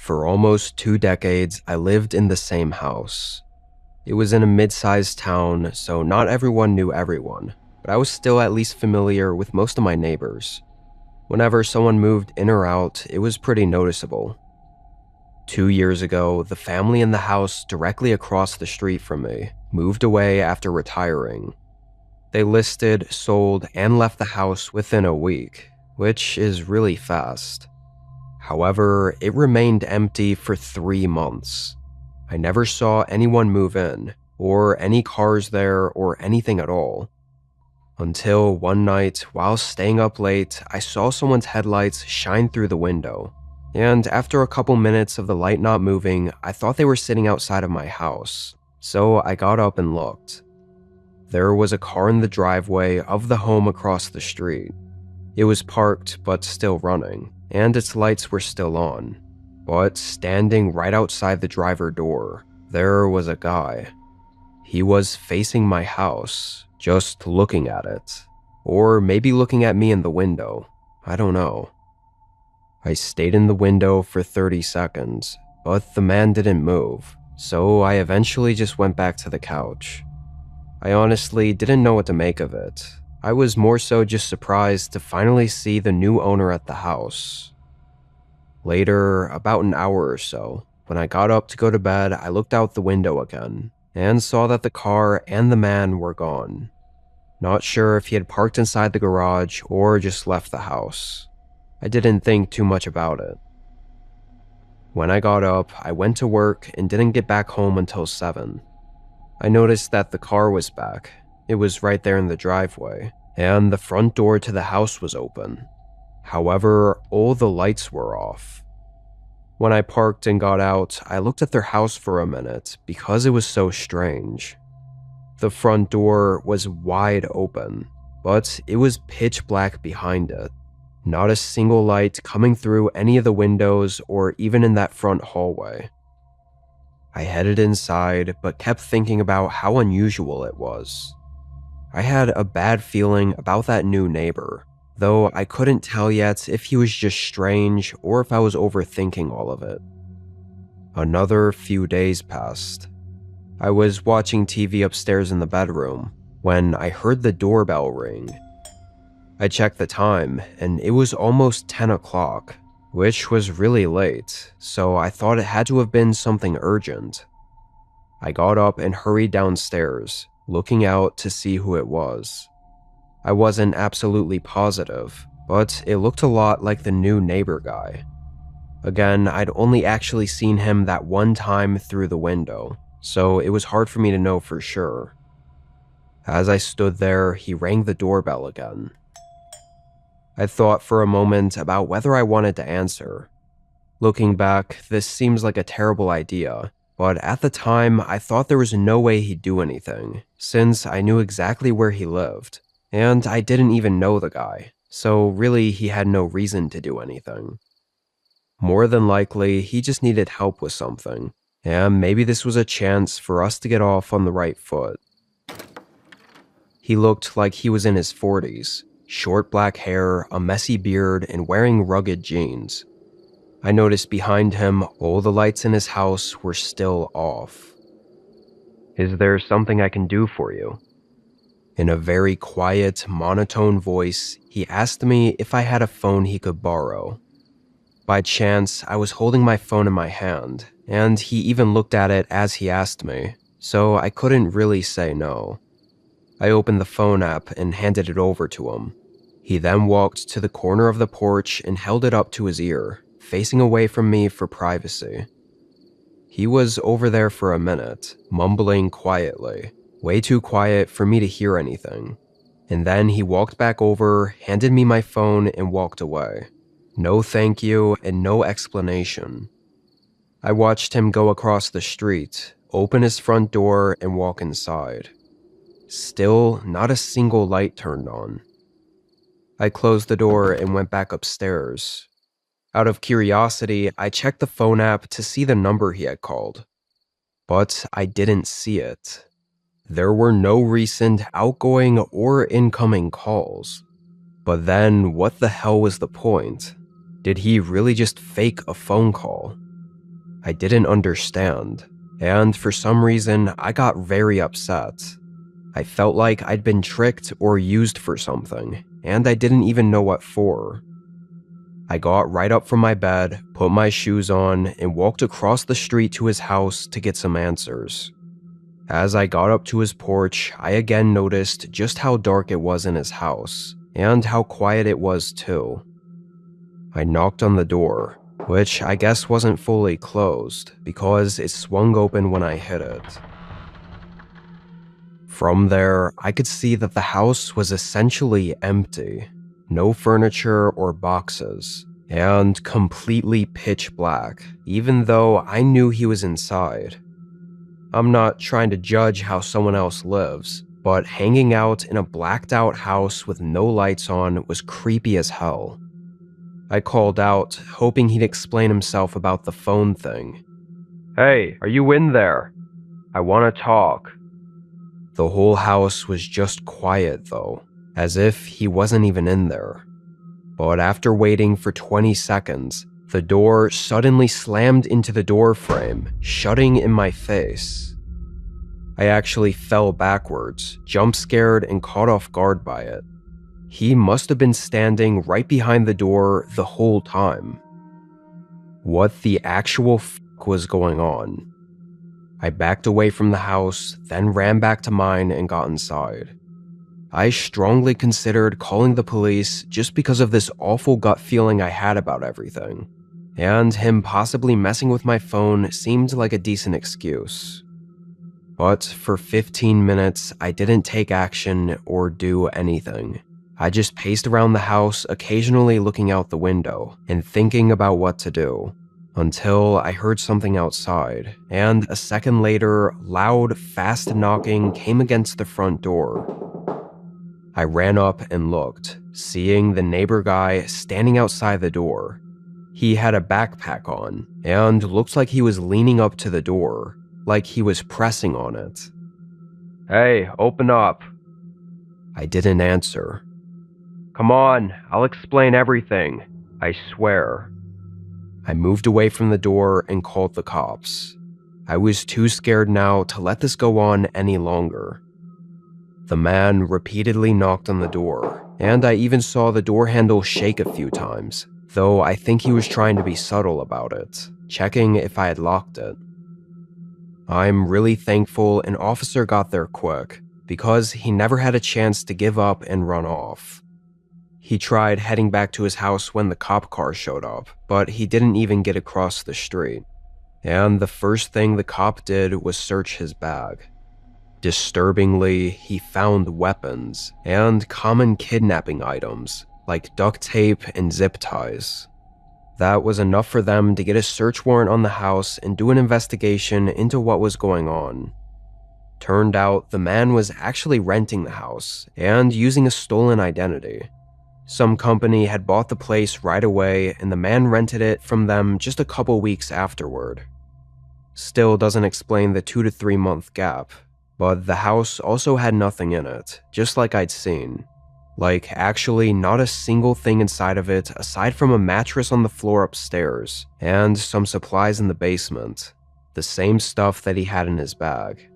For almost 2 decades, I lived in the same house. It was in a mid-sized town, so not everyone knew everyone, but I was still at least familiar with most of my neighbors. Whenever someone moved in or out, it was pretty noticeable. 2 years ago, the family in the house directly across the street from me moved away after retiring. They listed, sold, and left the house within a week, which is really fast. However, it remained empty for 3 months. I never saw anyone move in, or any cars there, or anything at all. Until one night, while staying up late, I saw someone's headlights shine through the window. And after a couple minutes of the light not moving, I thought they were sitting outside of my house. So I got up and looked. There was a car in the driveway of the home across the street. It was parked but still running, and its lights were still on. But standing right outside the driver door, there was a guy. He was facing my house, just looking at it. Or maybe looking at me in the window. I don't know. I stayed in the window for 30 seconds, but the man didn't move, so I eventually just went back to the couch. I honestly didn't know what to make of it. I was more so just surprised to finally see the new owner at the house. Later, about an hour or so, when I got up to go to bed, I looked out the window again and saw that the car and the man were gone. Not sure if he had parked inside the garage or just left the house. I didn't think too much about it. When I got up, I went to work and didn't get back home until 7. I noticed that the car was back. It was right there in the driveway, and the front door to the house was open. However, all the lights were off. When I parked and got out, I looked at their house for a minute because it was so strange. The front door was wide open, but it was pitch black behind it. Not a single light coming through any of the windows or even in that front hallway. I headed inside, but kept thinking about how unusual it was. I had a bad feeling about that new neighbor, though I couldn't tell yet if he was just strange or if I was overthinking all of it. Another few days passed. I was watching TV upstairs in the bedroom when I heard the doorbell ring. I checked the time, and it was almost 10 o'clock, which was really late, so I thought it had to have been something urgent. I got up and hurried downstairs, looking out to see who it was. I wasn't absolutely positive, but it looked a lot like the new neighbor guy. Again, I'd only actually seen him that one time through the window, so it was hard for me to know for sure. As I stood there, he rang the doorbell again. I thought for a moment about whether I wanted to answer. Looking back, this seems like a terrible idea, but at the time, I thought there was no way he'd do anything, since I knew exactly where he lived, and I didn't even know the guy, so really he had no reason to do anything. More than likely, he just needed help with something, and maybe this was a chance for us to get off on the right foot. He looked like he was in his 40s. Short black hair, a messy beard, and wearing rugged jeans. I noticed behind him, all the lights in his house were still off. "Is there something I can do for you?" In a very quiet, monotone voice, he asked me if I had a phone he could borrow. By chance, I was holding my phone in my hand, and he even looked at it as he asked me, so I couldn't really say no. I opened the phone app and handed it over to him. He then walked to the corner of the porch and held it up to his ear, facing away from me for privacy. He was over there for a minute, mumbling quietly, way too quiet for me to hear anything. And then he walked back over, handed me my phone, and walked away. No thank you and no explanation. I watched him go across the street, open his front door, and walk inside. Still, not a single light turned on. I closed the door and went back upstairs. Out of curiosity, I checked the phone app to see the number he had called. But I didn't see it. There were no recent outgoing or incoming calls. But then, what the hell was the point? Did he really just fake a phone call? I didn't understand, and for some reason, I got very upset. I felt like I'd been tricked or used for something, and I didn't even know what for. I got right up from my bed, put my shoes on, and walked across the street to his house to get some answers. As I got up to his porch, I again noticed just how dark it was in his house, and how quiet it was too. I knocked on the door, which I guess wasn't fully closed because it swung open when I hit it. From there, I could see that the house was essentially empty, no furniture or boxes, and completely pitch black, even though I knew he was inside. I'm not trying to judge how someone else lives, but hanging out in a blacked out house with no lights on was creepy as hell. I called out, hoping he'd explain himself about the phone thing. "Hey, are you in there? I want to talk." The whole house was just quiet though, as if he wasn't even in there. But after waiting for 20 seconds, the door suddenly slammed into the door frame, shutting in my face. I actually fell backwards, jump scared and caught off guard by it. He must have been standing right behind the door the whole time. What the actual fuck was going on? I backed away from the house, then ran back to mine and got inside. I strongly considered calling the police just because of this awful gut feeling I had about everything, and him possibly messing with my phone seemed like a decent excuse. But for 15 minutes, I didn't take action or do anything. I just paced around the house, occasionally looking out the window and thinking about what to do, until I heard something outside, and a second later, loud, fast knocking came against the front door. I ran up and looked, seeing the neighbor guy standing outside the door. He had a backpack on, and looked like he was leaning up to the door, like he was pressing on it. "Hey, open up." I didn't answer. "Come on, I'll explain everything, I swear." I moved away from the door and called the cops. I was too scared now to let this go on any longer. The man repeatedly knocked on the door, and I even saw the door handle shake a few times, though I think he was trying to be subtle about it, checking if I had locked it. I'm really thankful an officer got there quick, because he never had a chance to give up and run off. He tried heading back to his house when the cop car showed up, but he didn't even get across the street. And the first thing the cop did was search his bag. Disturbingly, he found weapons and common kidnapping items like duct tape and zip ties. That was enough for them to get a search warrant on the house and do an investigation into what was going on. Turned out the man was actually renting the house and using a stolen identity. Some company had bought the place right away and the man rented it from them just a couple weeks afterward. Still doesn't explain the 2 to 3 month gap, but the house also had nothing in it, just like I'd seen. Like, actually not a single thing inside of it aside from a mattress on the floor upstairs and some supplies in the basement, the same stuff that he had in his bag.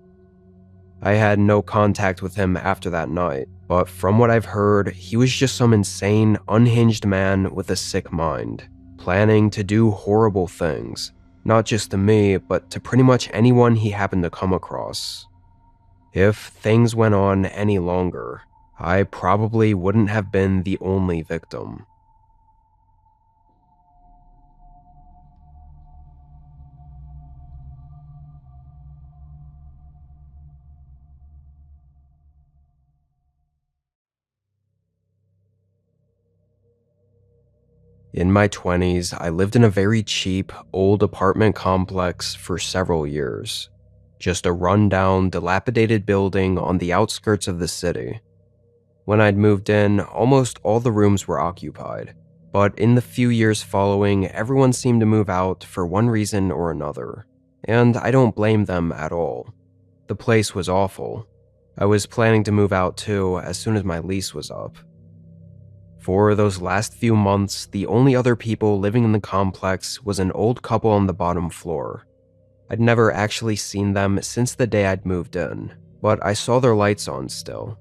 I had no contact with him after that night, but from what I've heard, he was just some insane, unhinged man with a sick mind, planning to do horrible things, not just to me, but to pretty much anyone he happened to come across. If things went on any longer, I probably wouldn't have been the only victim. In my 20s, I lived in a very cheap, old apartment complex for several years. Just a rundown, dilapidated building on the outskirts of the city. When I'd moved in, almost all the rooms were occupied, but in the few years following, everyone seemed to move out for one reason or another, and I don't blame them at all. The place was awful. I was planning to move out too as soon as my lease was up. For those last few months, the only other people living in the complex was an old couple on the bottom floor. I'd never actually seen them since the day I'd moved in, but I saw their lights on still.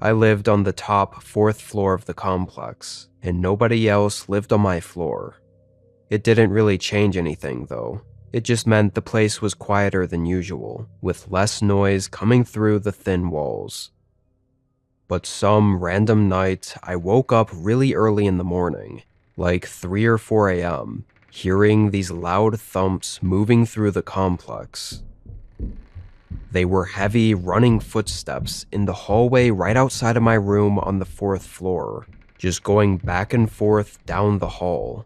I lived on the top 4th floor of the complex, and nobody else lived on my floor. It didn't really change anything, though. It just meant the place was quieter than usual, with less noise coming through the thin walls. But some random night, I woke up really early in the morning, like 3 or 4 a.m., hearing these loud thumps moving through the complex. They were heavy, running footsteps in the hallway right outside of my room on the 4th floor, just going back and forth down the hall.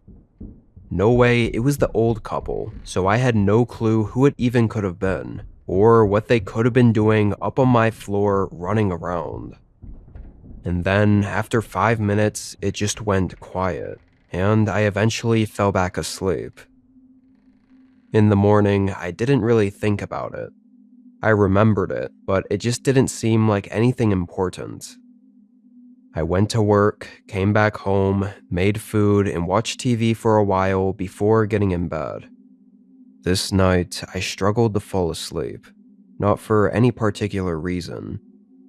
No way it was the old couple, so I had no clue who it even could have been, or what they could have been doing up on my floor running around. And then, after 5 minutes, it just went quiet, and I eventually fell back asleep. In the morning, I didn't really think about it. I remembered it, but it just didn't seem like anything important. I went to work, came back home, made food, and watched TV for a while before getting in bed. This night, I struggled to fall asleep, not for any particular reason.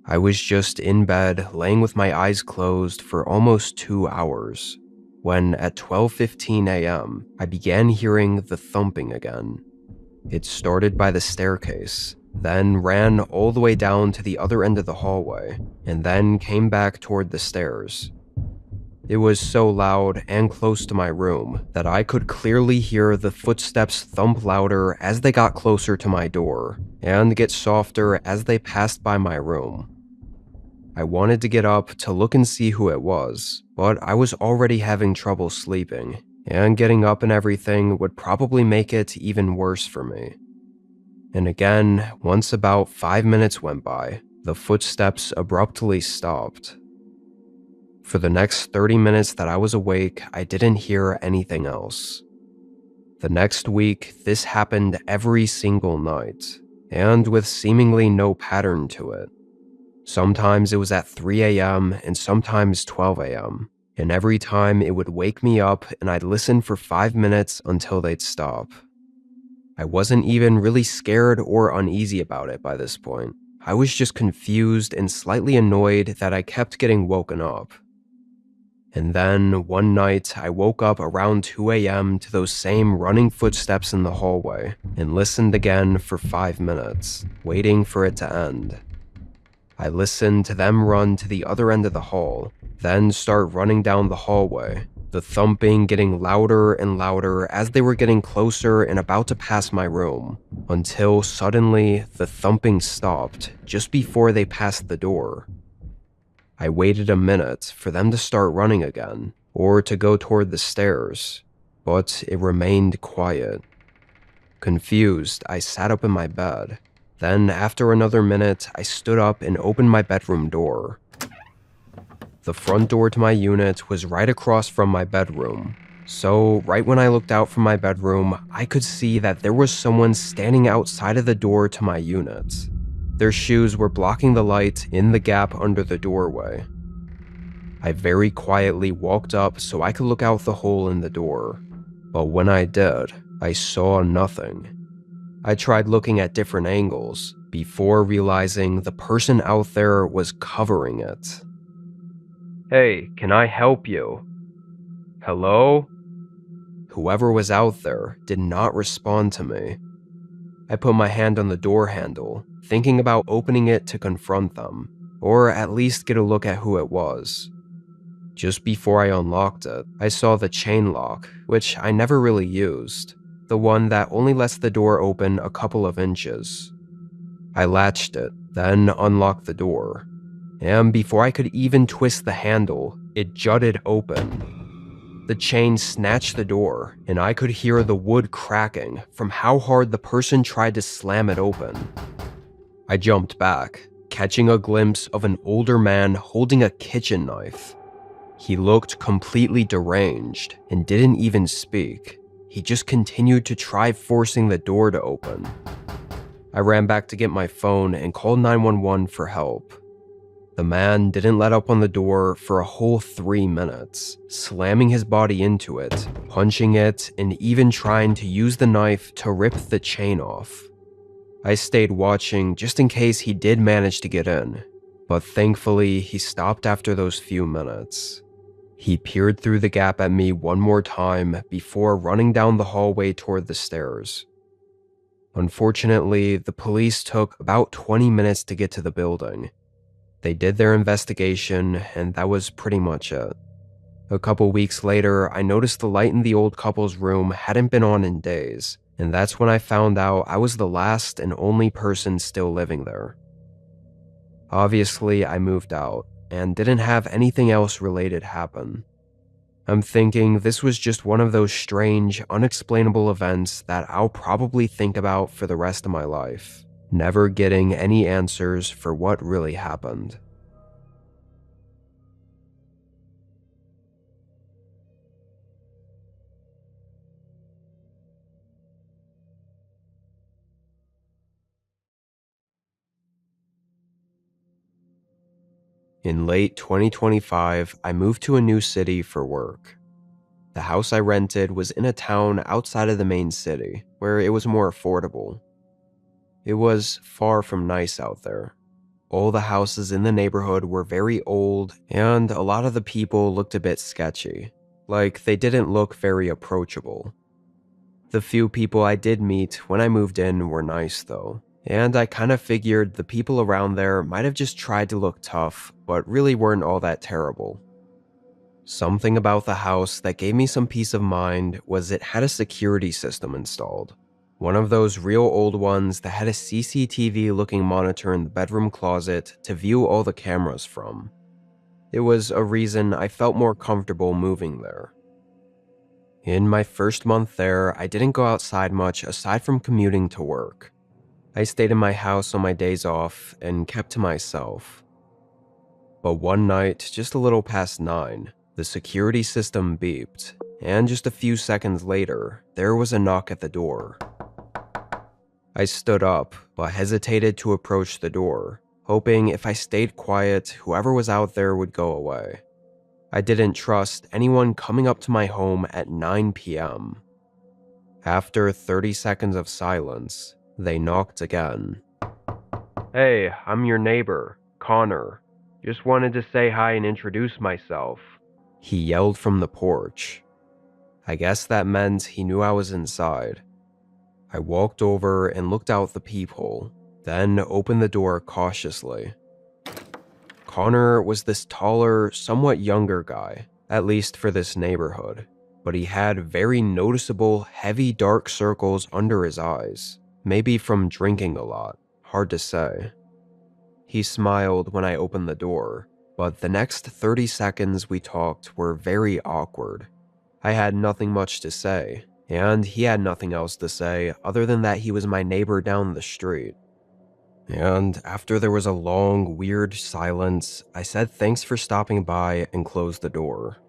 I was just in bed, laying with my eyes closed for almost 2 hours, when at 12:15 a.m., I began hearing the thumping again. It started by the staircase, then ran all the way down to the other end of the hallway, and then came back toward the stairs. It was so loud and close to my room that I could clearly hear the footsteps thump louder as they got closer to my door, and get softer as they passed by my room. I wanted to get up to look and see who it was, but I was already having trouble sleeping, and getting up and everything would probably make it even worse for me. And again, once about 5 minutes went by, the footsteps abruptly stopped. For the next 30 minutes that I was awake, I didn't hear anything else. The next week, this happened every single night, and with seemingly no pattern to it. Sometimes it was at 3 a.m. and sometimes 12 a.m., and every time it would wake me up and I'd listen for 5 minutes until they'd stop. I wasn't even really scared or uneasy about it by this point. I was just confused and slightly annoyed that I kept getting woken up. And then, one night, I woke up around 2 a.m. to those same running footsteps in the hallway, and listened again for 5 minutes, waiting for it to end. I listened to them run to the other end of the hall, then start running down the hallway, the thumping getting louder and louder as they were getting closer and about to pass my room, until suddenly the thumping stopped just before they passed the door. I waited a minute for them to start running again, or to go toward the stairs, but it remained quiet. Confused, I sat up in my bed. Then, after another minute, I stood up and opened my bedroom door. The front door to my unit was right across from my bedroom, so right when I looked out from my bedroom, I could see that there was someone standing outside of the door to my unit. Their shoes were blocking the light in the gap under the doorway. I very quietly walked up so I could look out the hole in the door, but when I did, I saw nothing. I tried looking at different angles before realizing the person out there was covering it. "Hey, can I help you? Hello?" Whoever was out there did not respond to me. I put my hand on the door handle, thinking about opening it to confront them, or at least get a look at who it was. Just before I unlocked it, I saw the chain lock, which I never really used, the one that only lets the door open a couple of inches. I latched it, then unlocked the door, and before I could even twist the handle, it jutted open. The chain snatched the door, and I could hear the wood cracking from how hard the person tried to slam it open. I jumped back, catching a glimpse of an older man holding a kitchen knife. He looked completely deranged and didn't even speak. He just continued to try forcing the door to open. I ran back to get my phone and called 911 for help. The man didn't let up on the door for a whole 3 minutes, slamming his body into it, punching it, and even trying to use the knife to rip the chain off. I stayed watching just in case he did manage to get in, but thankfully he stopped after those few minutes. He peered through the gap at me one more time before running down the hallway toward the stairs. Unfortunately, the police took about 20 minutes to get to the building. They did their investigation, and that was pretty much it. A couple weeks later, I noticed the light in the old couple's room hadn't been on in days, and that's when I found out I was the last and only person still living there. Obviously, I moved out, and didn't have anything else related happen. I'm thinking this was just one of those strange, unexplainable events that I'll probably think about for the rest of my life, never getting any answers for what really happened. In late 2025, I moved to a new city for work. The house I rented was in a town outside of the main city, where it was more affordable. It was far from nice out there. All the houses in the neighborhood were very old, and a lot of the people looked a bit sketchy, like they didn't look very approachable. The few people I did meet when I moved in were nice though, and I kind of figured the people around there might have just tried to look tough, but really weren't all that terrible. Something about the house that gave me some peace of mind was it had a security system installed. One of those real old ones that had a CCTV looking monitor in the bedroom closet to view all the cameras from. It was a reason I felt more comfortable moving there. In my first month there, I didn't go outside much aside from commuting to work. I stayed in my house on my days off and kept to myself. But one night, just a little past 9, the security system beeped, and just a few seconds later, there was a knock at the door. I stood up, but hesitated to approach the door, hoping if I stayed quiet, whoever was out there would go away. I didn't trust anyone coming up to my home at 9 p.m. After 30 seconds of silence, they knocked again. "Hey, I'm your neighbor, Connor. Just wanted to say hi and introduce myself," he yelled from the porch. I guess that meant he knew I was inside. I walked over and looked out the peephole, then opened the door cautiously. Connor was this taller, somewhat younger guy, at least for this neighborhood, but he had very noticeable, heavy dark circles under his eyes, maybe from drinking a lot, hard to say. He smiled when I opened the door, but the next 30 seconds we talked were very awkward. I had nothing much to say, and he had nothing else to say other than that he was my neighbor down the street. And after there was a long, weird silence, I said thanks for stopping by and closed the door.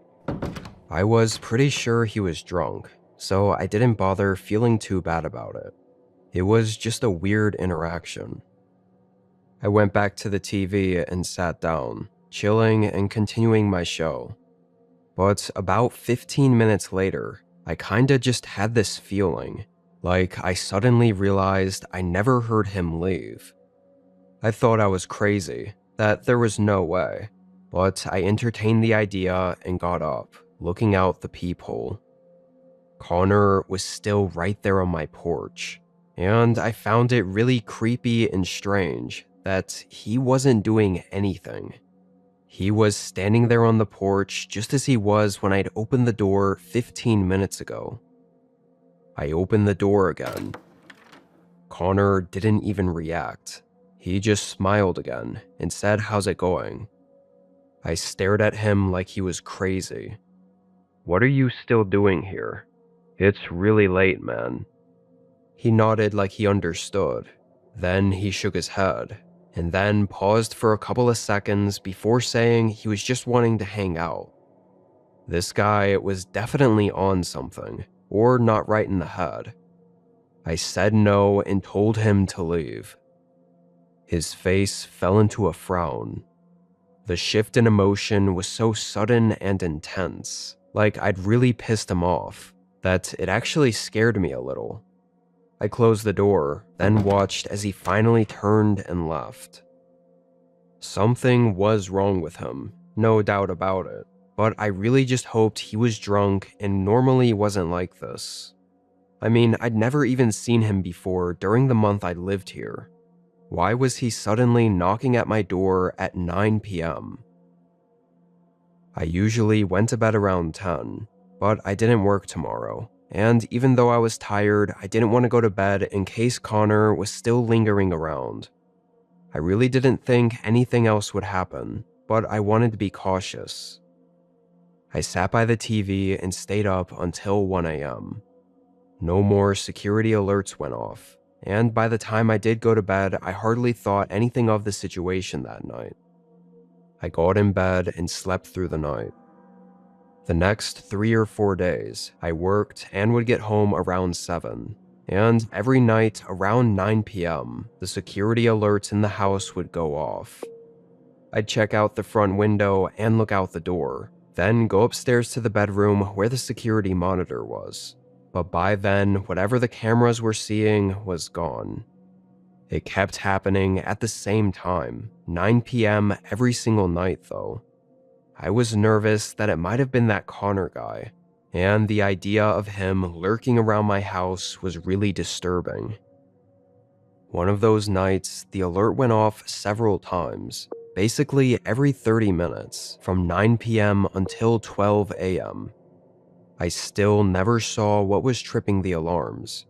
I was pretty sure he was drunk, so I didn't bother feeling too bad about it. It was just a weird interaction. I went back to the TV and sat down, chilling and continuing my show. But about 15 minutes later, I kinda just had this feeling, like I suddenly realized I never heard him leave. I thought I was crazy, that there was no way, but I entertained the idea and got up, looking out the peephole. Connor was still right there on my porch, and I found it really creepy and strange that he wasn't doing anything. He was standing there on the porch just as he was when I'd opened the door 15 minutes ago. I opened the door again. Connor didn't even react. He just smiled again and said, "How's it going?" I stared at him like he was crazy. "What are you still doing here? It's really late, man." He nodded like he understood. Then he shook his head, and then paused for a couple of seconds before saying he was just wanting to hang out. This guy was definitely on something, or not right in the head. I said no and told him to leave. His face fell into a frown. The shift in emotion was so sudden and intense, like I'd really pissed him off, that it actually scared me a little. I closed the door, then watched as he finally turned and left. Something was wrong with him, no doubt about it, but I really just hoped he was drunk and normally wasn't like this. I mean, I'd never even seen him before during the month I'd lived here. Why was he suddenly knocking at my door at 9 p.m.? I usually went to bed around 10, but I didn't work tomorrow, and even though I was tired, I didn't want to go to bed in case Connor was still lingering around. I really didn't think anything else would happen, but I wanted to be cautious. I sat by the TV and stayed up until 1 a.m. No more security alerts went off, and by the time I did go to bed, I hardly thought anything of the situation that night. I got in bed and slept through the night. The next 3 or 4 days, I worked and would get home around 7, and every night around 9 p.m., the security alerts in the house would go off. I'd check out the front window and look out the door, then go upstairs to the bedroom where the security monitor was. But by then, whatever the cameras were seeing was gone. It kept happening at the same time, 9 p.m. every single night though. I was nervous that it might have been that Connor guy, and the idea of him lurking around my house was really disturbing. One of those nights, the alert went off several times, basically every 30 minutes, from 9 p.m. until 12 a.m. I still never saw what was tripping the alarms.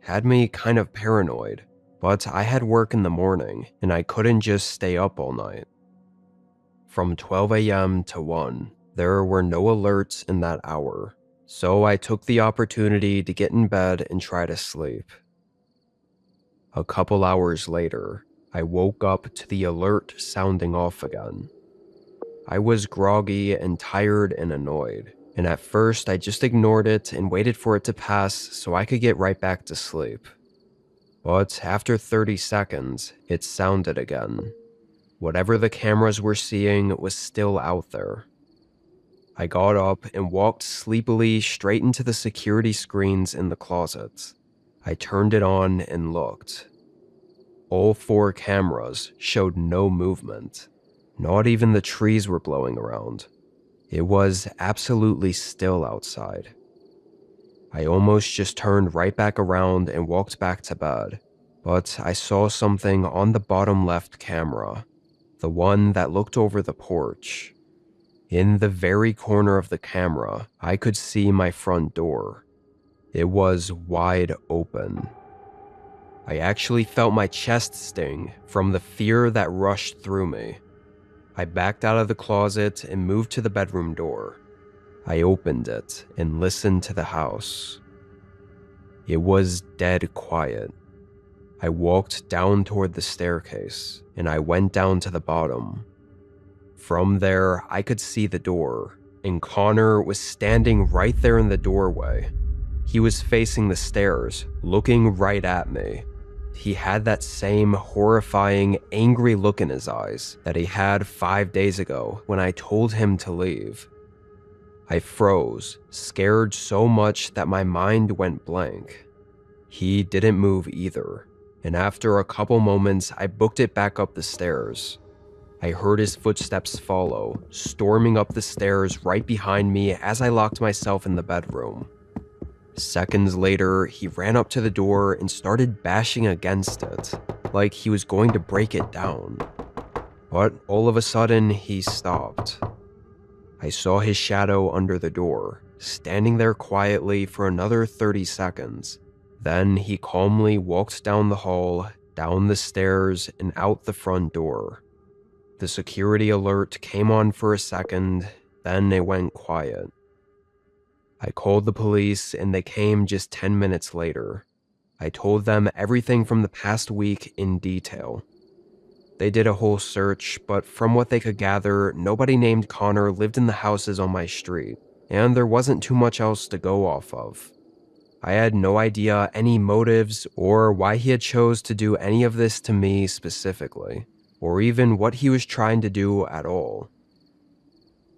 Had me kind of paranoid, but I had work in the morning and I couldn't just stay up all night. From 12 a.m. to 1, there were no alerts in that hour, so I took the opportunity to get in bed and try to sleep. A couple hours later, I woke up to the alert sounding off again. I was groggy and tired and annoyed, and at first I just ignored it and waited for it to pass so I could get right back to sleep. But after 30 seconds, it sounded again. Whatever the cameras were seeing was still out there. I got up and walked sleepily straight into the security screens in the closet. I turned it on and looked. All 4 cameras showed no movement. Not even the trees were blowing around. It was absolutely still outside. I almost just turned right back around and walked back to bed, but I saw something on the bottom left camera, the one that looked over the porch. In the very corner of the camera, I could see my front door. It was wide open. I actually felt my chest sting from the fear that rushed through me. I backed out of the closet and moved to the bedroom door. I opened it and listened to the house. It was dead quiet. I walked down toward the staircase and I went down to the bottom. From there, I could see the door, and Connor was standing right there in the doorway. He was facing the stairs, looking right at me. He had that same horrifying, angry look in his eyes that he had 5 days ago when I told him to leave. I froze, scared so much that my mind went blank. He didn't move either, and after a couple moments, I booked it back up the stairs. I heard his footsteps follow, storming up the stairs right behind me as I locked myself in the bedroom. Seconds later, he ran up to the door and started bashing against it, like he was going to break it down. But all of a sudden, he stopped. I saw his shadow under the door, standing there quietly for another 30 seconds. Then he calmly walked down the hall, down the stairs, and out the front door. The security alert came on for a second, then it went quiet. I called the police and they came just 10 minutes later. I told them everything from the past week in detail. They did a whole search, but from what they could gather, nobody named Connor lived in the houses on my street, and there wasn't too much else to go off of. I had no idea any motives or why he had chose to do any of this to me specifically. or even what he was trying to do at all.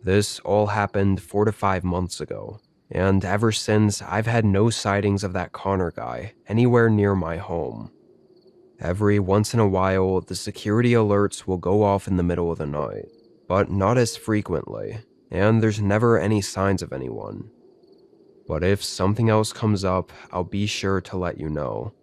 This all happened 4 to 5 months ago, and ever since, I've had no sightings of that Connor guy anywhere near my home. Every once in a while, the security alerts will go off in the middle of the night, but not as frequently, and there's never any signs of anyone. But if something else comes up, I'll be sure to let you know.